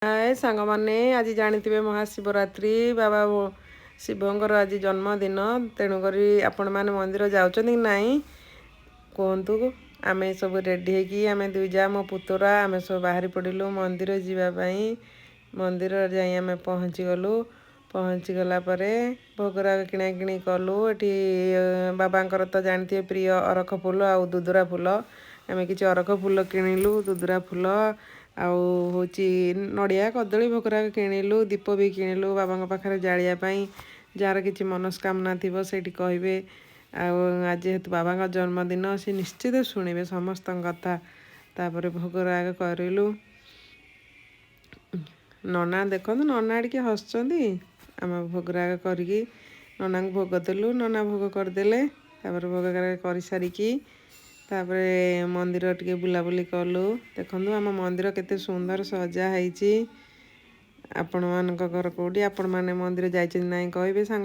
हाय सांग मैंने आज जानते महाशिवरात्रि बाबा शिवंकर आज जन्मदिन तेणुक आपण मैंने मंदिर जाऊँ कि नाई कहतु आम सब रेडी होगी आम दुईजा मो पुतरा आम सब बाहरी पड़ू मंदिर जावाई मंदिर जाई आम पहुँची गलु पहुँची गलापर भोगराग किणा किणी कलु ये बाबांकर तो जानते प्रिय अरख फूल आ दुदुरा फूल आम कि अरख फूल किणिलु दुदुरा फूल आउ नड़िया कदली भोगराग किणिलु दीप भी किणिलु बाबा पाखे जालियापाई जार किसी मनस्कामना थी से कहे आज जेहेतु बाबा जन्मदिन सी निश्चित शुणे समस्त कथा तापर भोगराग करूँ नना देखु नना टे हसुँच आम भोगराग करी नना भोग देलु नना भोग करदे भोगराग कर सारिकी तापर मंदिर टे बुलाबुली कलु देखु आम मंदिर केते सुंदर सजा है आपण मान घर कौटी आपण मैंने मंदिर जाइए ना कहे सांग